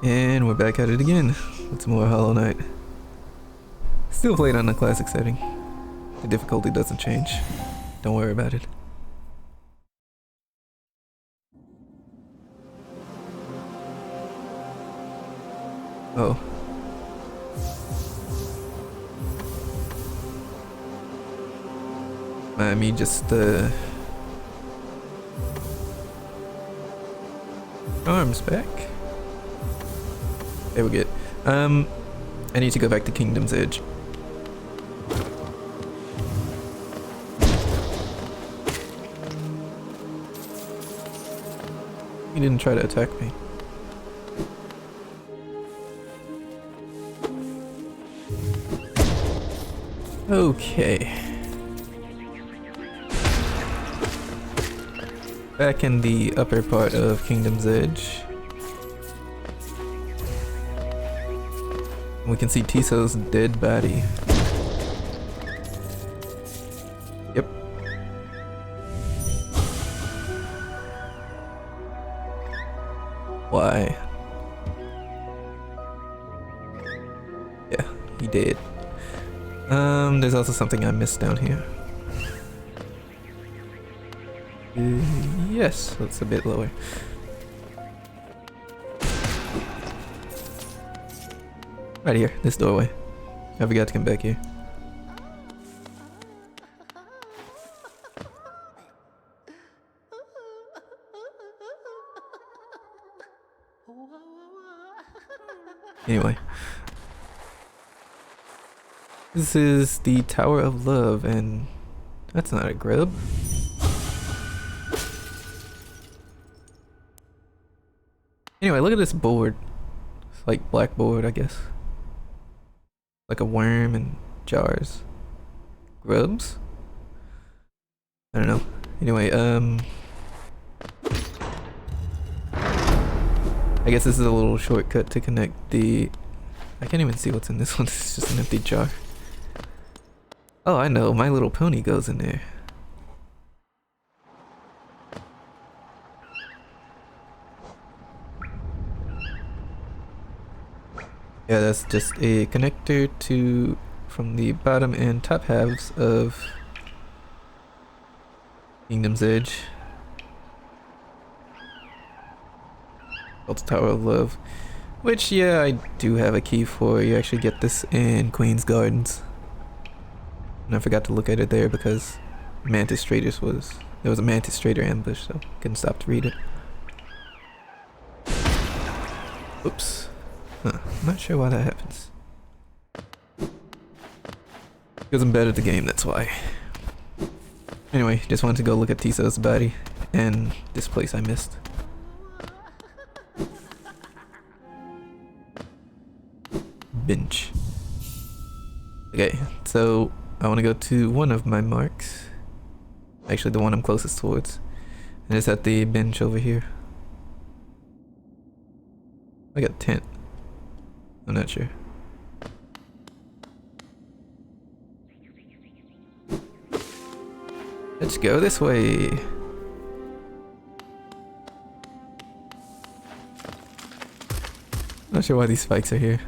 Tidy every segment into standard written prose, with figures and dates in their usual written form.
And we're back at it again with some more Hollow Knight. Still played on the classic setting. The difficulty doesn't change. Don't worry about it. Oh. Let me just arms back. There we go. I need to go back to Kingdom's Edge. He didn't try to attack me. Okay. Back in the upper part of Kingdom's Edge. We can see Tiso's dead body. Yep. Why? Yeah, he did. There's also something I missed down here. Yes, that's a bit lower. Right here, this doorway. I forgot to come back here. Anyway. This is the Tower of Love, and that's not a grub. Anyway, look at this board. It's like blackboard, I guess. Like a worm and jars. Grubs? I don't know. Anyway, I guess this is a little shortcut to connect the... I can't even see what's in this one. It's just an empty jar. Oh, I know. My Little Pony goes in there. Yeah, that's just a connector to from the bottom and top halves of Kingdom's Edge. Called the Tower of Love. Which, yeah, I do have a key for. You actually get this in Queen's Gardens. And I forgot to look at it there because Mantis Traders was... There was a Mantis Trader ambush, so couldn't stop to read it. Oops. Huh, I'm not sure why that happens. Because I'm bad at the game, that's why. Anyway, just wanted to go look at Tiso's body and this place I missed. Bench. Okay, so I want to go to one of my marks. Actually, the one I'm closest towards. And it's at the bench over here. I got a tent. I'm not sure. Let's go this way. Not sure why these spikes are here.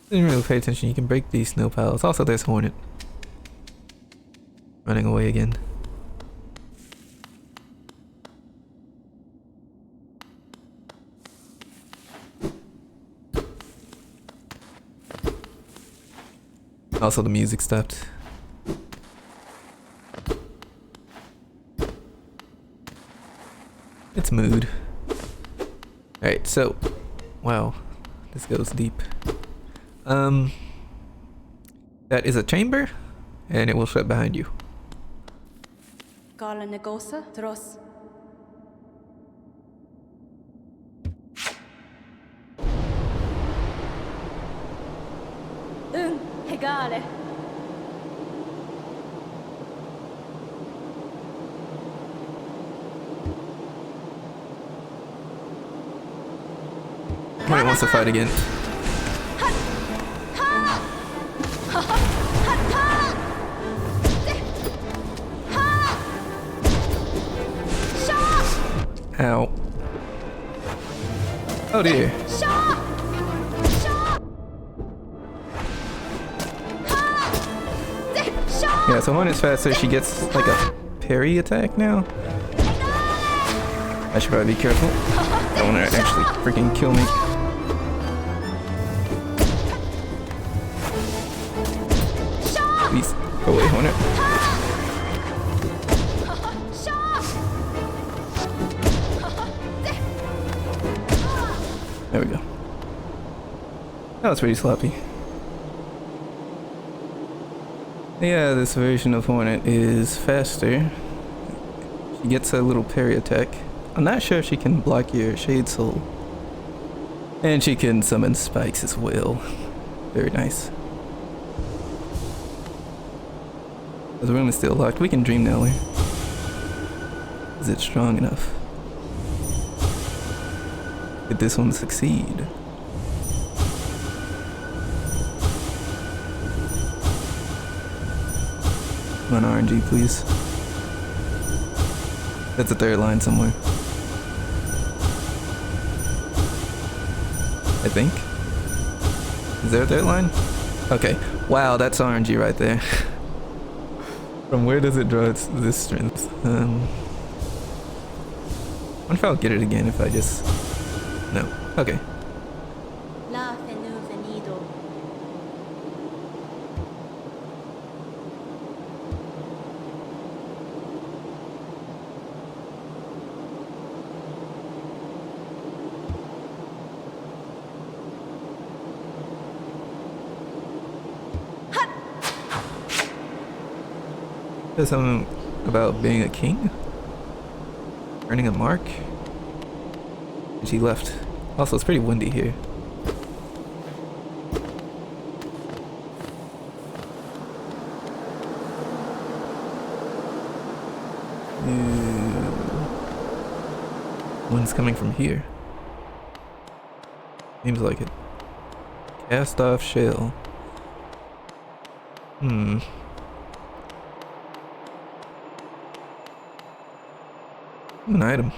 Didn't really pay attention. You can break these snow piles. Also, there's Hornet. Running away again. Also, the music stopped. It's mood. Alright, so... Wow. This goes deep. That is a chamber, and it will shut behind you. Gala negosa dros. Hegale. Hornet wants to fight again. Ow. Oh dear. Yeah, so Hornet's faster. She gets like a parry attack now. I should probably be careful. I don't want to actually freaking kill me. Please go away, Hornet. There we go. That was pretty sloppy. Yeah, this version of Hornet is faster. She gets a little parry attack. I'm not sure if she can block your Shade Soul. And she can summon spikes as well. Very nice. The room is still locked. We can Dream Nail her. Is it strong enough? Did this one succeed? Come on, RNG, please. That's a third line somewhere. I think. Is there a third line? Okay. Wow, that's RNG right there. From where does it draw this strength? I wonder if I'll get it again if I just... No. Okay. There's something about being a king? Earning a mark? And she left. Also, it's pretty windy here. Wind's coming from here. Seems like it. Cast off shell. An item.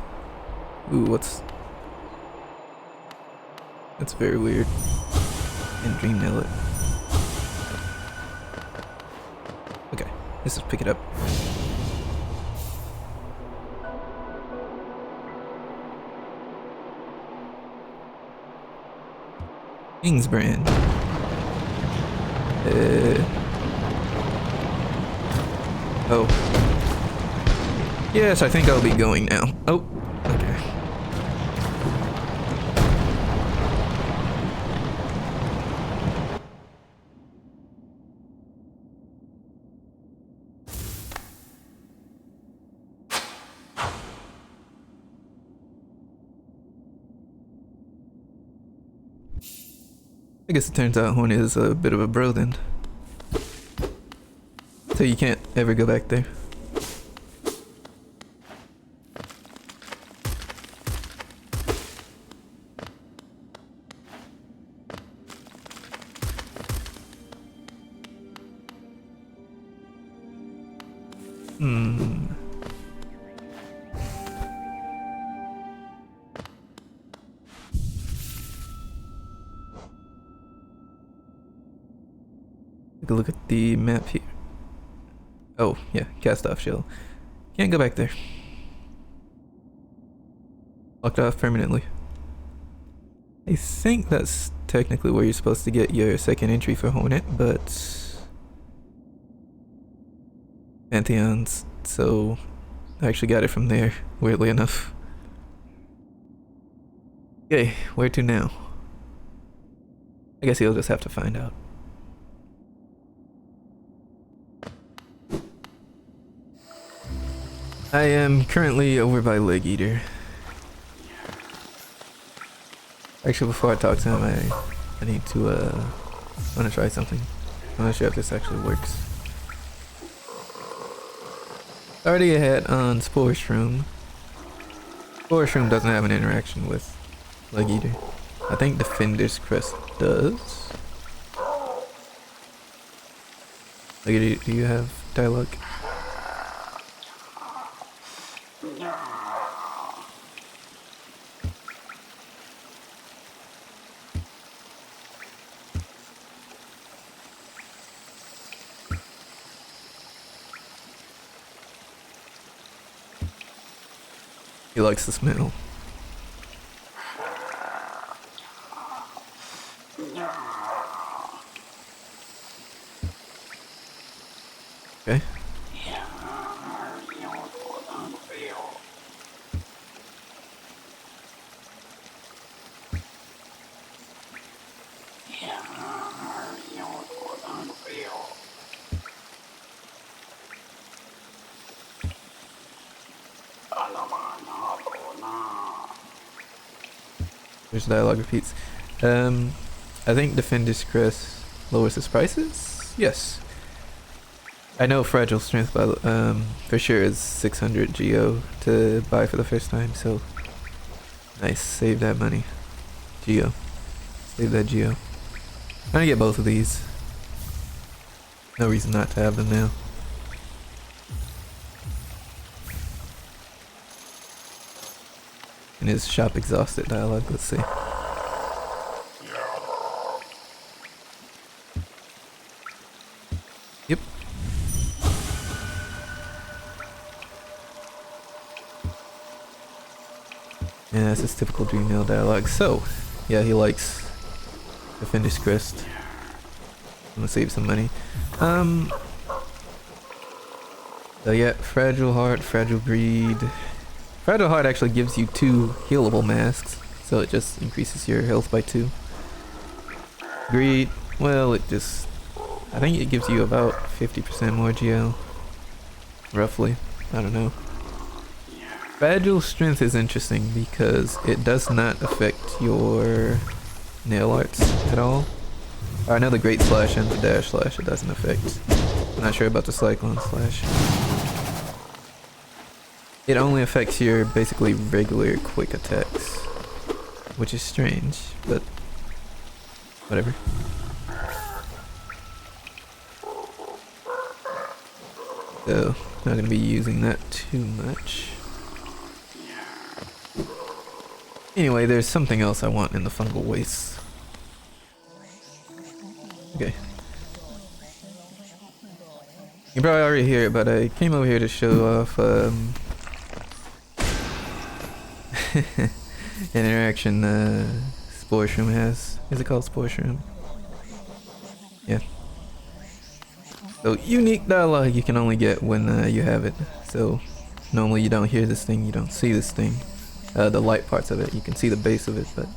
Ooh, what's... That's very weird. And Dream Nail it. Okay, let's just pick it up. King's Brand. Oh. Yes, I think I'll be going now. Oh, okay. I guess it turns out Hornet is a bit of a bro then. So you can't ever go back there. Take a look at the map here. Oh, yeah, cast off shell. Can't go back there. Locked off permanently. I think that's technically where you're supposed to get your second entry for Hornet, but... Pantheons, so I actually got it from there, weirdly enough. Okay, where to now? I guess you'll just have to find out. I am currently over by Leg Eater. Actually, before I talk to him, I need to, I want to try something. I'm not sure if this actually works. Already ahead on Spore Shroom. Spore Shroom doesn't have an interaction with Leg Eater. I think Defender's Crest does. Leg Eater, do you have dialogue? He likes the smell. Okay. There's dialogue repeats. I think Defender's Crest lowers his prices? Yes. I know Fragile Strength for sure is 600 Geo to buy for the first time, so nice, save that money. Geo. Save that Geo. I'm gonna get both of these. No reason not to have them now. And his shop exhausted dialogue, let's see. Yep. Yeah, that's his typical Dreamnail dialogue. So, yeah, he likes Defender's Crest. I'm gonna save some money. So yeah, Fragile Heart, Fragile Greed. Fragile Heart actually gives you 2 healable masks, so it just increases your health by 2. Greed, well, I think it gives you about 50% more GL. Roughly, I don't know. Fragile Strength is interesting because it does not affect your nail arts at all. I know the Great Slash and the Dash Slash it doesn't affect. I'm not sure about the Cyclone Slash. It only affects your basically regular quick attacks, which is strange, but whatever. So, not gonna be using that too much. Anyway, there's something else I want in the Fungal Wastes. Okay. You probably already hear it, but I came over here to show off an interaction Spore Shroom has. Is it called Spore Shroom? Yeah. So unique dialogue you can only get when you have it. So normally you don't hear this thing, you don't see this thing. The light parts of it, you can see the base of it, but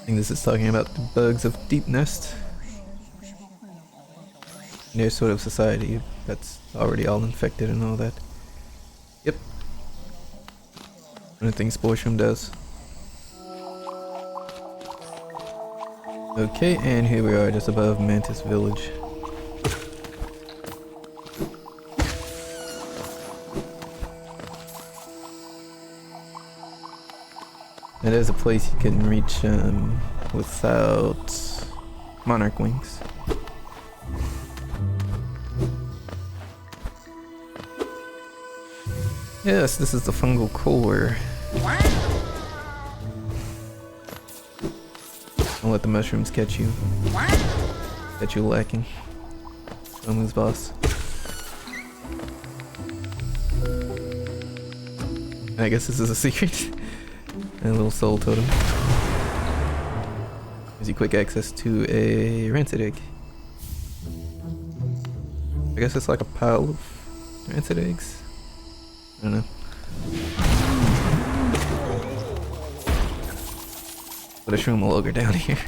I think this is talking about the bugs of Deep Nest. Near sort of society that's already all infected and all that. Yep. One of the things Spore Shroom does. Okay, and here we are just above Mantis Village. It is a place you can reach without Monarch Wings. Yes, this is the Fungal Core. Don't let the mushrooms catch you. Catch you lacking. Don't lose, boss. I guess this is a secret. And a little soul totem. Gives you quick access to a rancid egg. I guess it's like a pile of rancid eggs. I don't know. Put a shroom ogre down here.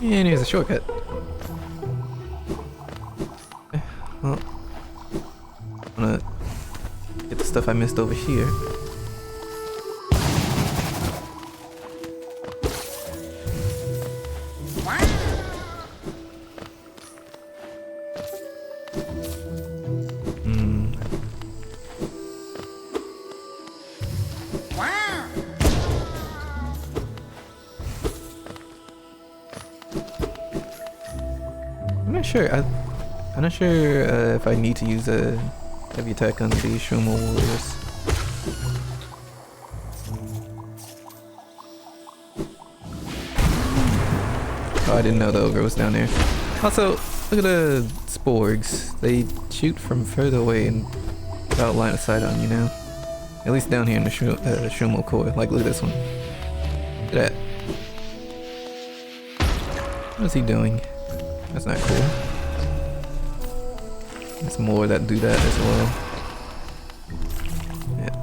And here's a shortcut. Okay, well, I'm gonna get the stuff I missed over here. I'm not sure. I'm not sure if I need to use a heavy attack on the Shumo warriors. Oh, I didn't know the ogre was down there. Also, look at the sporgs. They shoot from further away and without line of sight on you now. At least down here in the Shumo core. Like, look at this one. Look at that. What is he doing? That's not cool. There's more that do that as well. Yeah.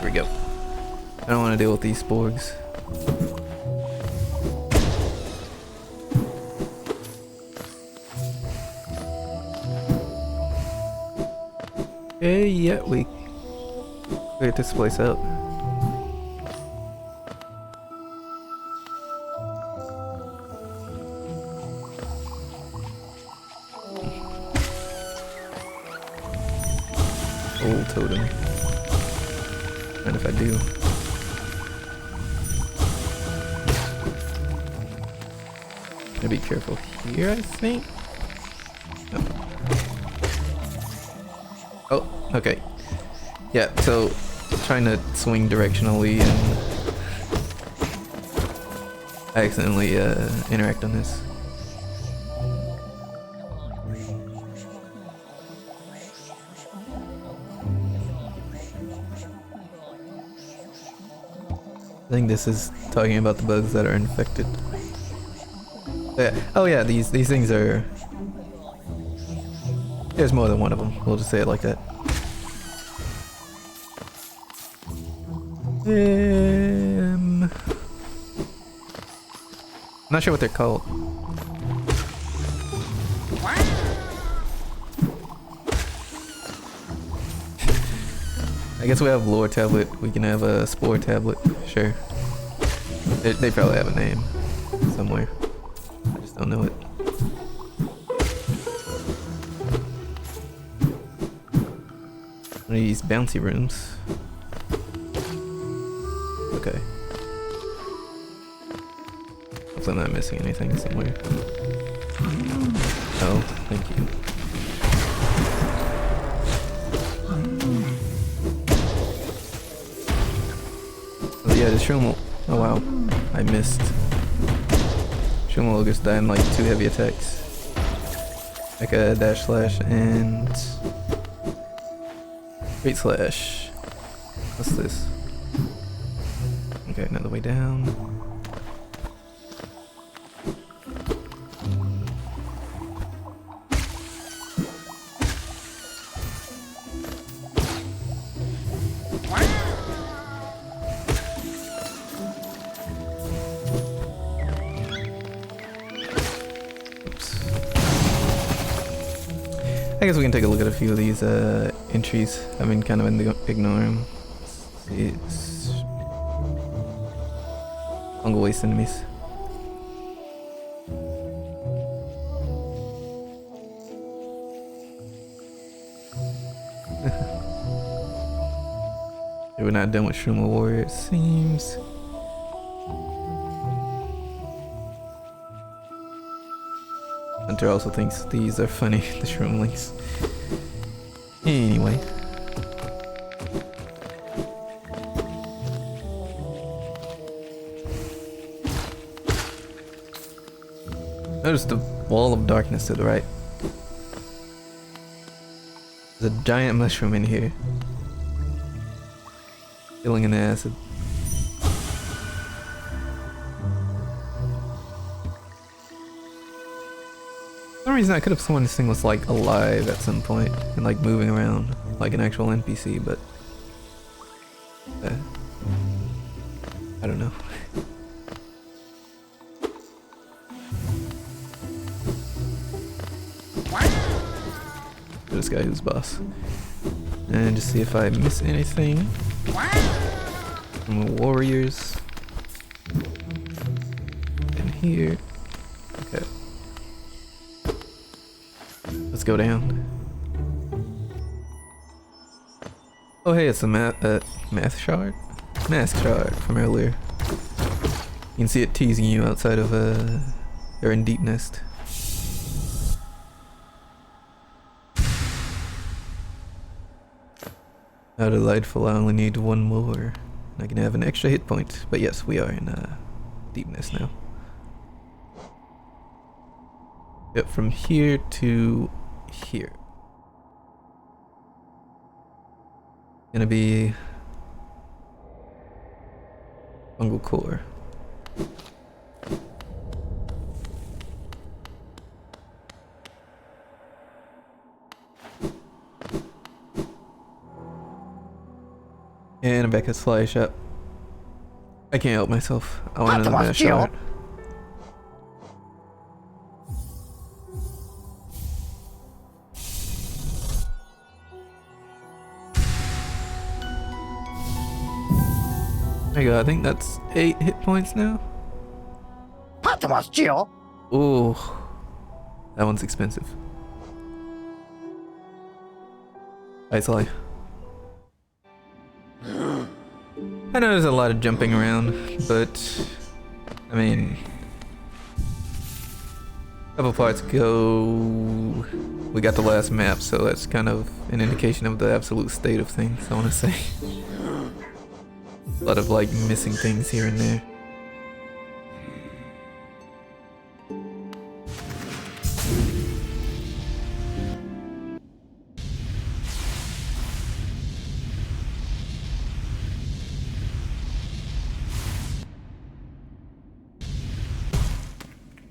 Here we go. I don't want to deal with these sporgs. Okay, yeah, we cleared this place out. Old totem. And if I do. Gotta be careful here, I think. No. Oh, okay. Yeah, so trying to swing directionally and I accidentally interact on this. I think this is talking about the bugs that are infected. Yeah. Oh yeah, these things are... There's more than one of them. We'll just say it like that. I'm not sure what they're called. I guess we have lore tablet. We can have a spore tablet. Sure. They probably have a name somewhere. I just don't know it. One of these bouncy rooms. Okay. Hopefully I'm not missing anything somewhere. Oh, thank you. Oh yeah, the Shumo. Oh wow, I missed. Shumo just died in like 2 heavy attacks. Like a dash slash and great slash. What's this? Okay, another way down. I guess we can take a look at a few of these entries. I've been kind of ignoring them. It's fungal waste enemies. We're not done with Shumo Warrior, it seems. Hunter also thinks these are funny, the shroomlings. Anyway. Notice the wall of darkness to the right. There's a giant mushroom in here. Filling in acid. For some reason I could have sworn this thing was like alive at some point and like moving around like an actual NPC, but I don't know. This guy who's boss. And just see if I miss anything from the warriors in here. Okay. Let's go down. Oh hey, it's a math shard? Mask shard from earlier. You can see it teasing you outside of they're in Deep Nest. How delightful, I only need one more. I can have an extra hit point. But yes, we are in deepness now. Yep, from here to here. Gonna be fungal core. And I'm back at Sly Shop. I can't help myself. I want another mash shot. There you go, I think that's 8 hit points now. Ooh, that one's expensive. Hi, Sly. I know there's a lot of jumping around, but I mean, a couple parts ago we got the last map, so that's kind of an indication of the absolute state of things, I want to say. A lot of like missing things here and there.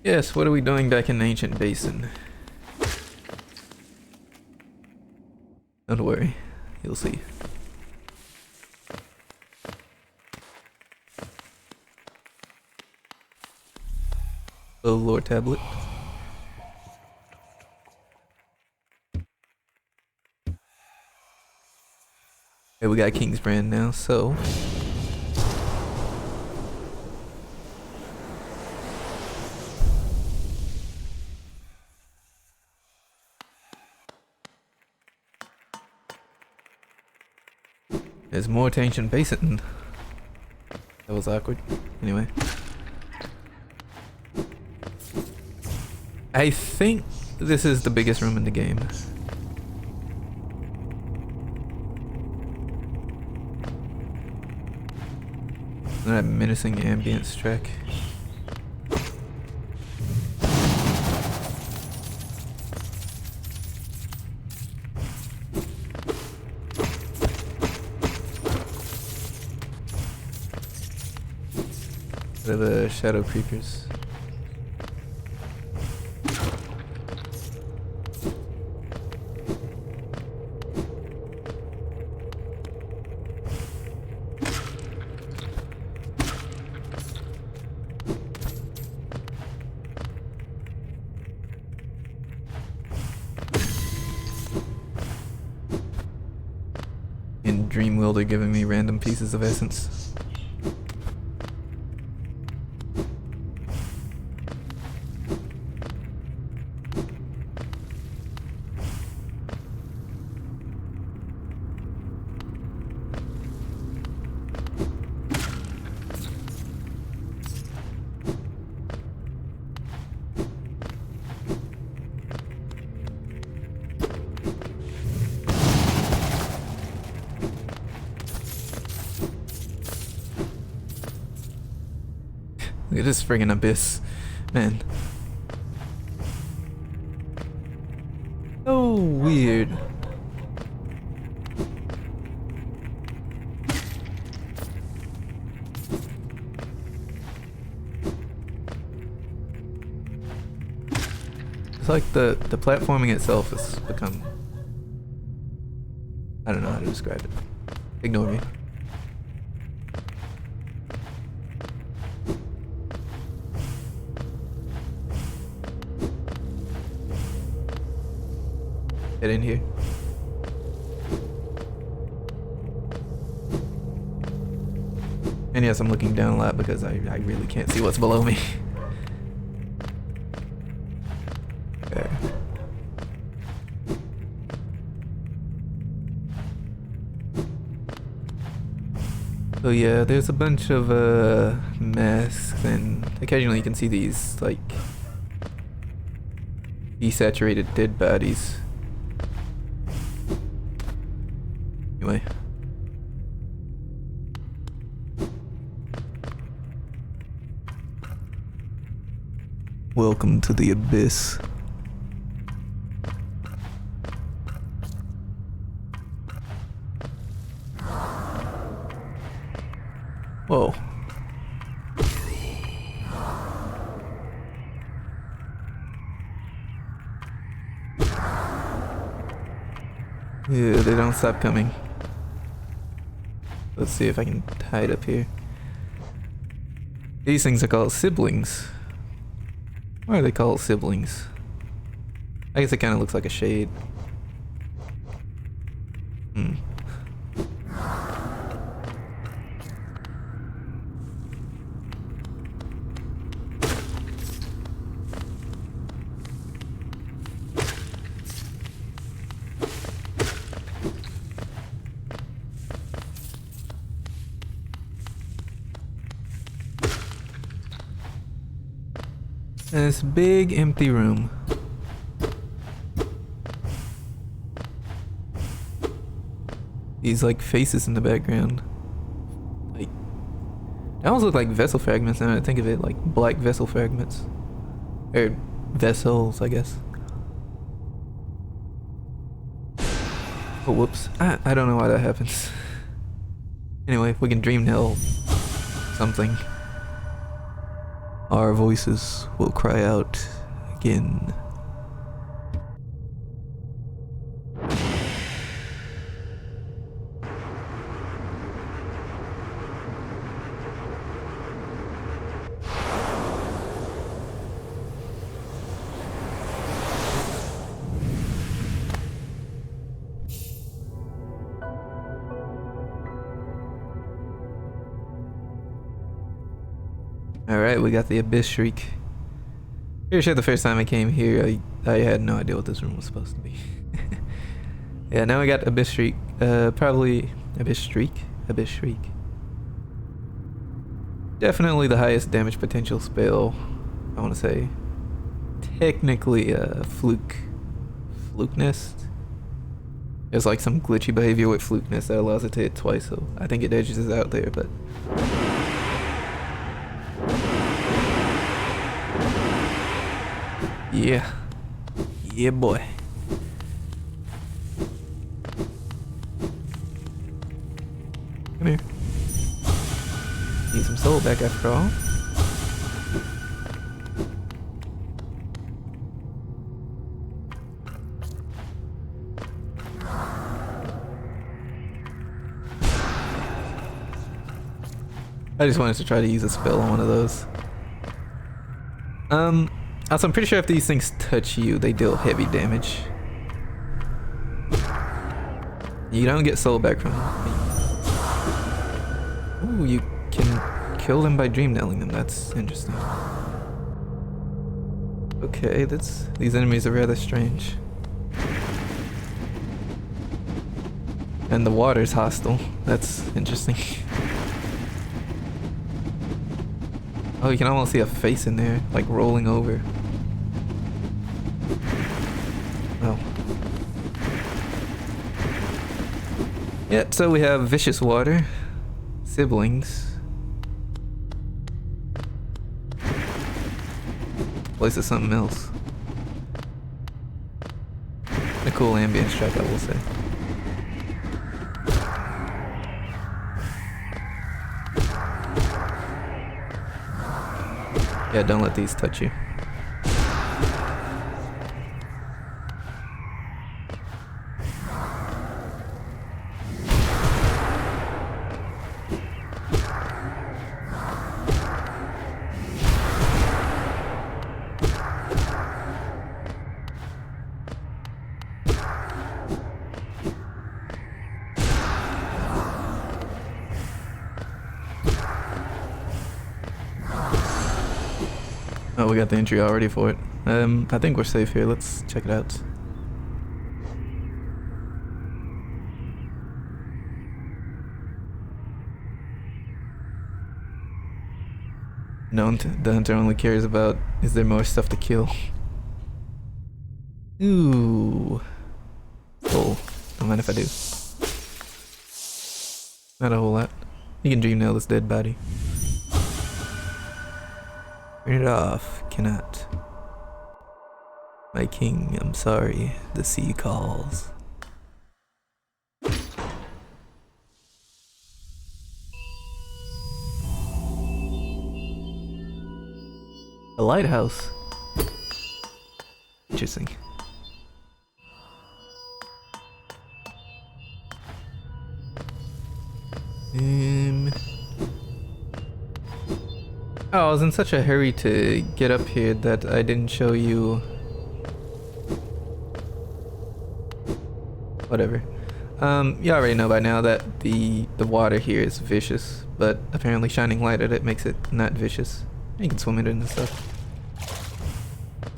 Yes, what are we doing back in the ancient basin? Don't worry, you'll see. Oh, lore tablet. Okay, we got King's Brand now, so there's more to ancient basin. That was awkward. Anyway. I think this is the biggest room in the game. That menacing ambience track. What are the shadow creepers? In Dreamworld, they're giving me random pieces of essence. Look at this friggin' abyss. Man. So weird. It's like the platforming itself has become... I don't know how to describe it. Ignore me. Get in here. And yes, I'm looking down a lot because I really can't see what's below me. Okay. So yeah, there's a bunch of masks, and occasionally you can see these like desaturated dead bodies. Anyway, Welcome to the abyss. Whoa. Yeah, they don't stop coming. Let's see if I can hide up here. These things are called siblings. Why are they called siblings? I guess it kind of looks like a shade. Hmm. This big empty room. These like faces in the background. Like they almost look like vessel fragments now that I think of it, like black vessel fragments. Or vessels, I guess. Oh whoops. I don't know why that happens. Anyway, we can dream tell something. Our voices will cry out again. Alright, we got the Abyss Shriek. Pretty sure the first time I came here, I had no idea what this room was supposed to be. Yeah, now we got Abyss Shriek. Probably Abyss Shriek? Abyss Shriek. Definitely the highest damage potential spell, I want to say. Technically, Fluke Nest. There's like some glitchy behavior with Fluke Nest that allows it to hit twice, so I think it edges out there, but... Yeah. Yeah, boy. Come here. Need some soul back after all. I just wanted to try to use a spell on one of those. Also, I'm pretty sure if these things touch you, they deal heavy damage. You don't get soul back from them. Ooh, you can kill them by dream nailing them. That's interesting. Okay, these enemies are rather strange. And the water's hostile. That's interesting. Oh, you can almost see a face in there, like rolling over. Oh. Yep, so we have vicious water, siblings. Place is something else. A cool ambience track, I will say. Yeah, don't let these touch you. Oh, we got the entry already for it. I think we're safe here. Let's check it out. No, the hunter only cares about, is there more stuff to kill? Ooh. Oh, don't mind if I do. Not a whole lot. You can dream nail this dead body. Turn it off. Cannot. My king, I'm sorry. The sea calls. A lighthouse. Interesting. Oh, I was in such a hurry to get up here that I didn't show you. Whatever. You already know by now that the water here is vicious, but apparently shining light at it makes it not vicious. You can swim in it and stuff.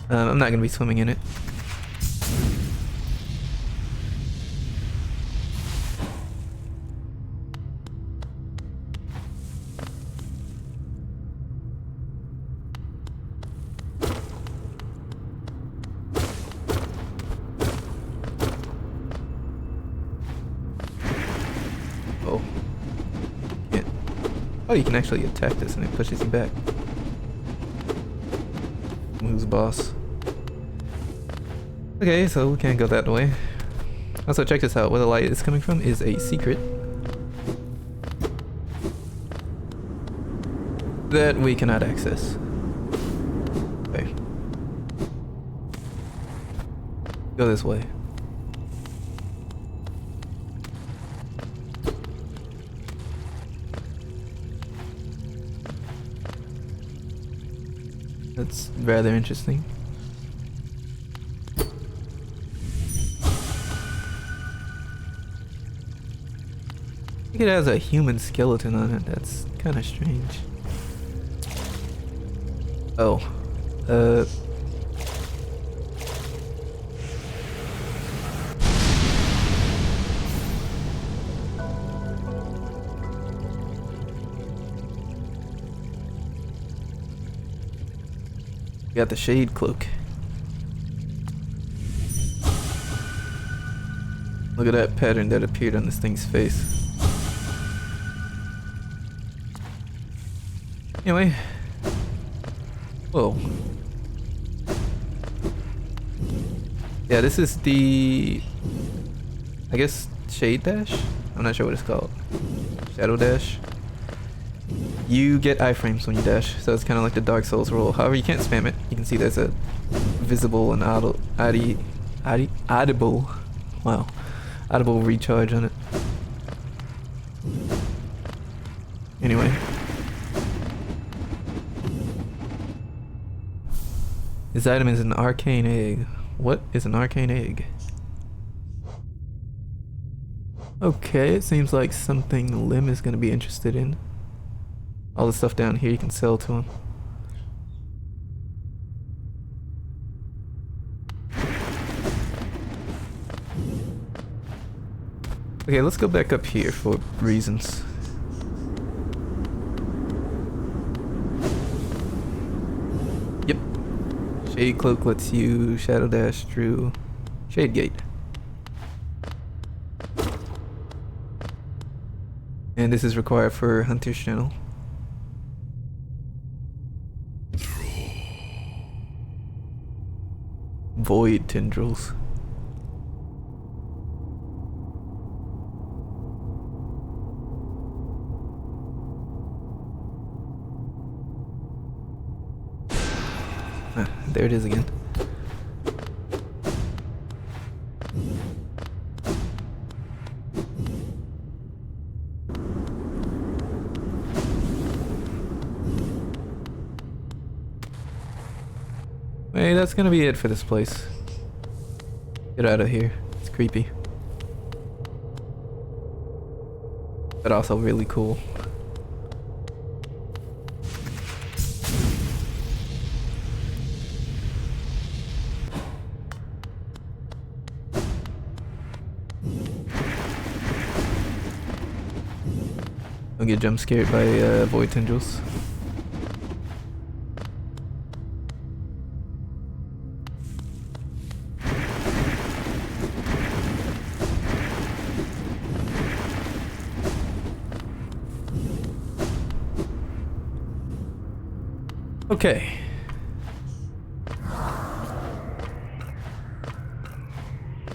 I'm not gonna be swimming in it. Oh. Can't. Oh, you can actually attack this and it pushes you back. Who's boss? Okay, so we can't go that way. Also, check this out. Where the light is coming from is a secret that we cannot access. Okay. Go this way. That's rather interesting. I think it has a human skeleton on it. That's kind of strange. Oh. Got the shade cloak. Look at that pattern that appeared on this thing's face. Anyway. Whoa. Yeah, this is the... I guess shade dash? I'm not sure what it's called. Shadow dash? You get iframes when you dash, so it's kind of like the Dark Souls rule. However, you can't spam it. You can see there's a visible and audible, wow, audible recharge on it. Anyway. This item is an arcane egg. What is an arcane egg? Okay, it seems like something Lim is going to be interested in. All the stuff down here you can sell to him. Okay, let's go back up here for reasons. Yep. Shade Cloak lets you shadow dash through Shade Gate. And this is required for Hunter's Channel. Void tendrils. Ah, there it is again. Hey, that's gonna be it for this place. Get out of here. It's creepy. But also really cool. Don't get jump scared by void tendrils. Okay.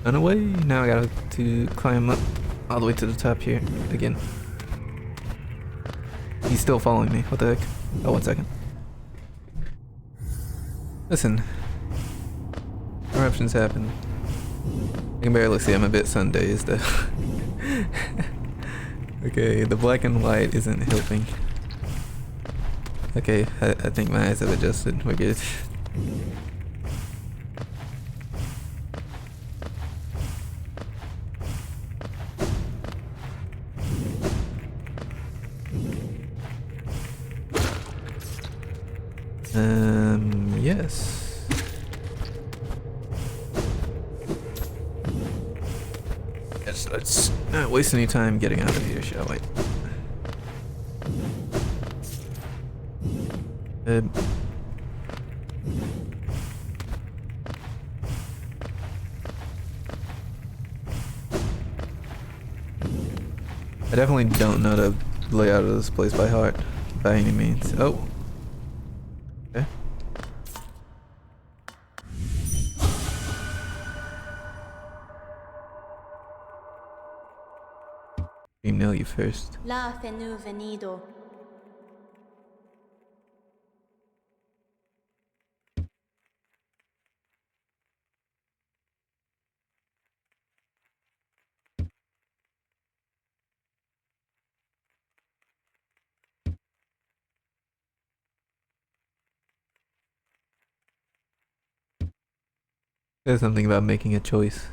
Run away. Now I gotta to climb up all the way to the top here again. He's still following me. What the heck? Oh, 1 second. Listen. Eruptions happen. I can barely see. I'm a bit sun-dazed. Okay, the black and white isn't helping. Okay, I think my eyes have adjusted. We're good. Yes. Let's not waste any time getting out of here, shall we? I definitely don't know the layout of this place by heart, by any means. Oh. Okay. You know you first. La fenu venido. There's something about making a choice.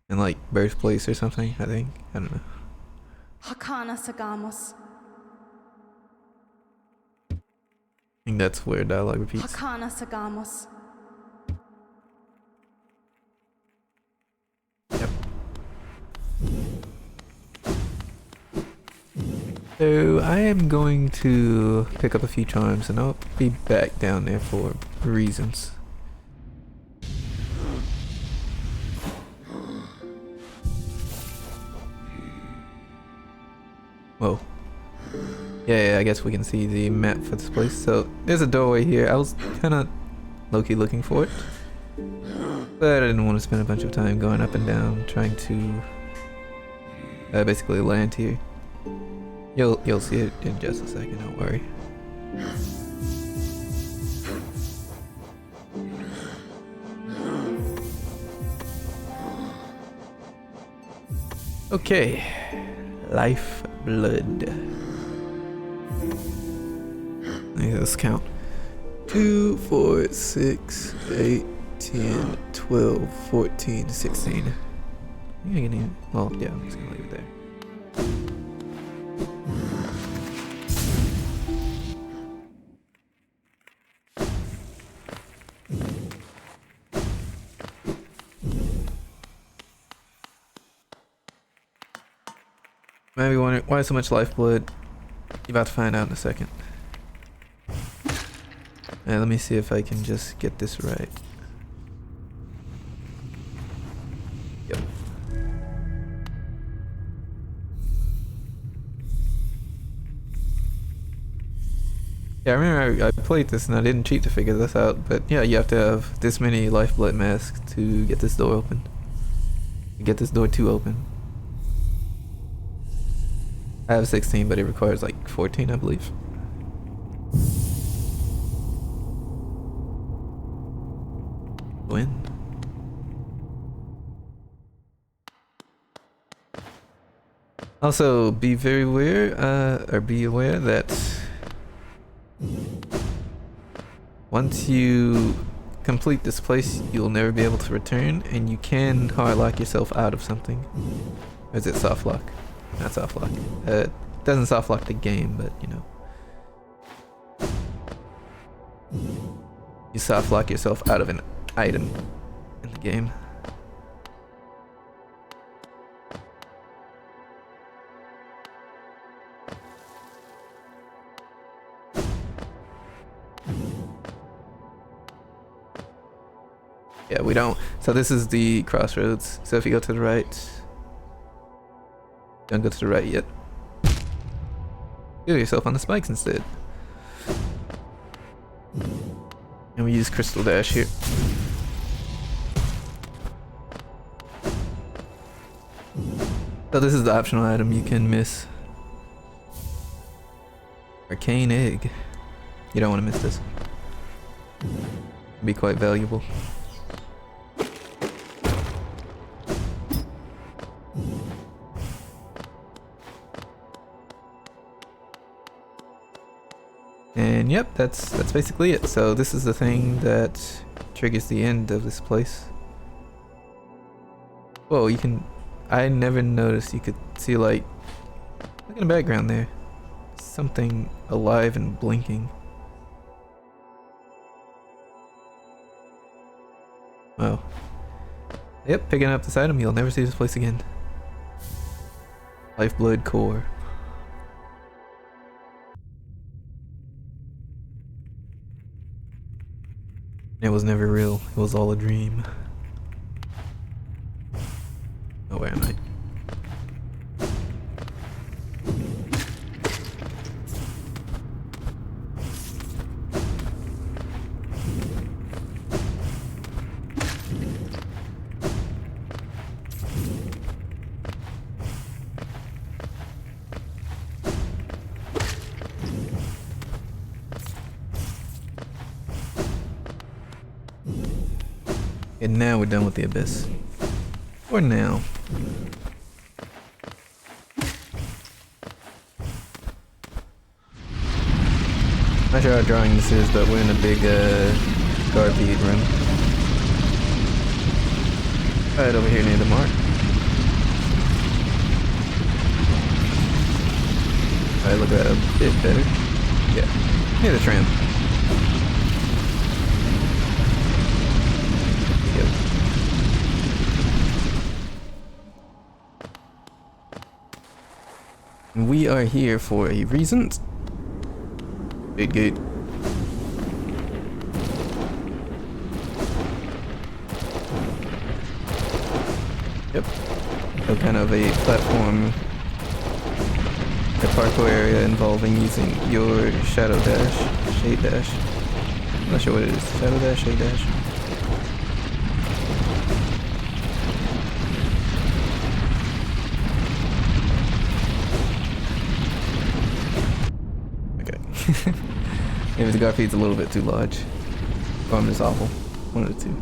And like birthplace or something, I think. I don't know. Hakana sagamos. I think that's where dialogue repeats. Hakana sagamos. Yep. So I am going to pick up a few charms and I'll be back down there for reasons. Whoa. Yeah, I guess we can see the map for this place. So there's a doorway here. I was kind of low-key looking for it, but I didn't want to spend a bunch of time going up and down trying to basically land here. You'll see it in just a second. Don't worry. Okay, life blood. Let's count. 2, 4, 6, 8, 10, 12, 14, 16. I think I can even, well, yeah, I'm just gonna leave it there. Maybe wondering why so much lifeblood. You're about to find out in a second. Let me see if I can just get this right. Yep. Yeah, I remember I played this and I didn't cheat to figure this out, but yeah, you have to have this many lifeblood masks to get this door open. To get this door to open. I have 16, but it requires like 14, I believe. When? Also, be very aware, be aware that once you complete this place, you'll never be able to return, and you can hard lock yourself out of something. Or is it soft lock? Not soft lock. It doesn't soft lock the game, but you know. You soft lock yourself out of an item in the game. Yeah, we don't. So this is the crossroads. So if you go to the right, don't go to the right yet. Kill yourself on the spikes instead. And we use Crystal Dash here. So this is the optional item you can miss. Arcane Egg. You don't want to miss this. It'd be quite valuable. And yep, that's basically it. So this is the thing that triggers the end of this place. Whoa, you can... I never noticed you could see, like... Look in the background there. Something alive and blinking. Wow. Yep, picking up this item, you'll never see this place again. Lifeblood Core. It was never real. It was all a dream. Oh, where am I? And now we're done with the abyss. For now. Not sure how drawing this is, but we're in a big Garpede room. Right over here near the mark. Alright, look at that a bit better. Yeah, near the tram. We are here for a reason. Big gate. Yep. So kind of a platform, a parkour area involving using your shadow dash, shade dash. I'm not sure what it is. Shadow dash, shade dash. Maybe the Garpede's a little bit too large. Or I'm just awful. One of the two.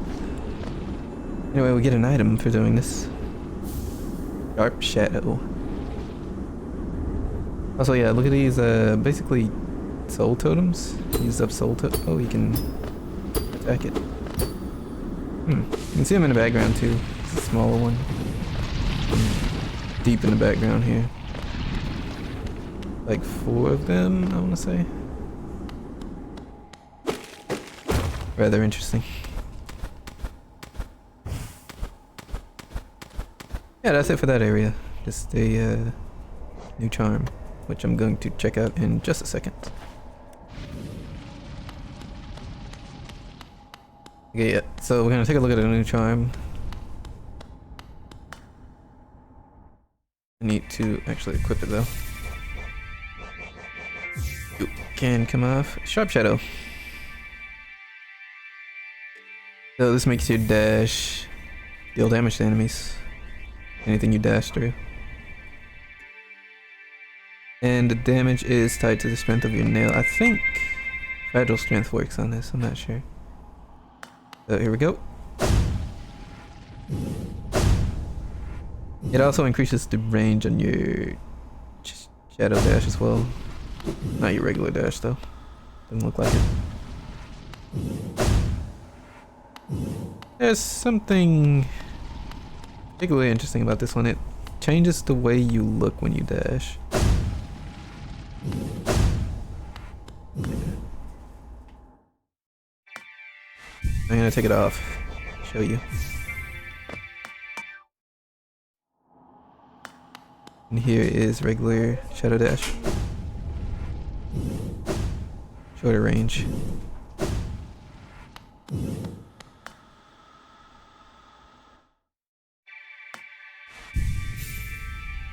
Anyway, we get an item for doing this. Sharp Shadow. Also, yeah, look at these, basically soul totems. Use up soul totem. Oh, you can attack it. You can see them in the background too. It's a smaller one. Deep in the background here. Like 4 of them, I want to say. Rather interesting. Yeah, that's it for that area. Just a new charm, which I'm going to check out in just a second. Okay, yeah, so we're gonna take a look at a new charm. I need to actually equip it though. You can come off. Sharp Shadow. So this makes your dash deal damage to enemies. Anything you dash through. And the damage is tied to the strength of your nail. I think fragile strength works on this, I'm not sure. So here we go. It also increases the range on your shadow dash as well. Not your regular dash though. Doesn't look like it. There's something particularly interesting about this one. It changes the way you look when you dash. I'm gonna take it off, show you. And here is regular shadow dash. Shorter range.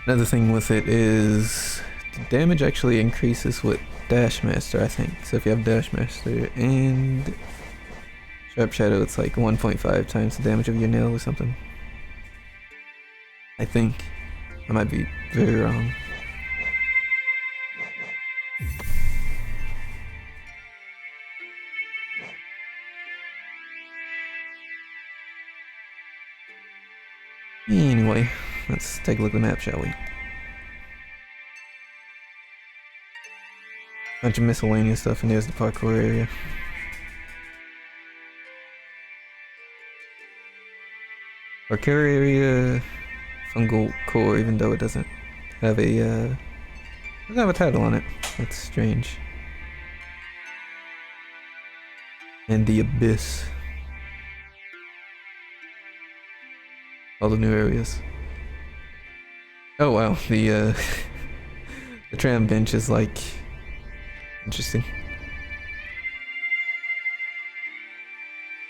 Another thing with it is the damage actually increases with Dash Master, I think. So if you have Dash Master and Sharp Shadow, it's like 1.5 times the damage of your nail or something. I think. I might be very wrong. Anyway, let's take a look at the map, shall we? Bunch of miscellaneous stuff, and there's the parkour area. Parkour area, Fungal core, even though it doesn't have a doesn't have a title on it. That's strange. And the abyss. All the new areas. Oh wow, the the tram bench is like interesting.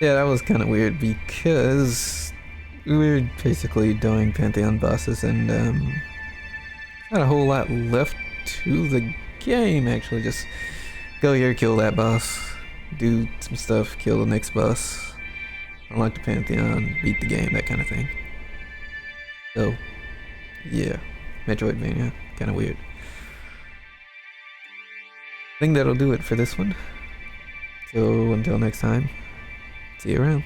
Yeah, that was kind of weird because we were basically doing Pantheon bosses and not a whole lot left to the game actually. Just go here, kill that boss, do some stuff, kill the next boss, unlock the Pantheon, beat the game, that kind of thing. So, yeah, Metroidvania, kind of weird. I think that'll do it for this one. So until next time, see you around.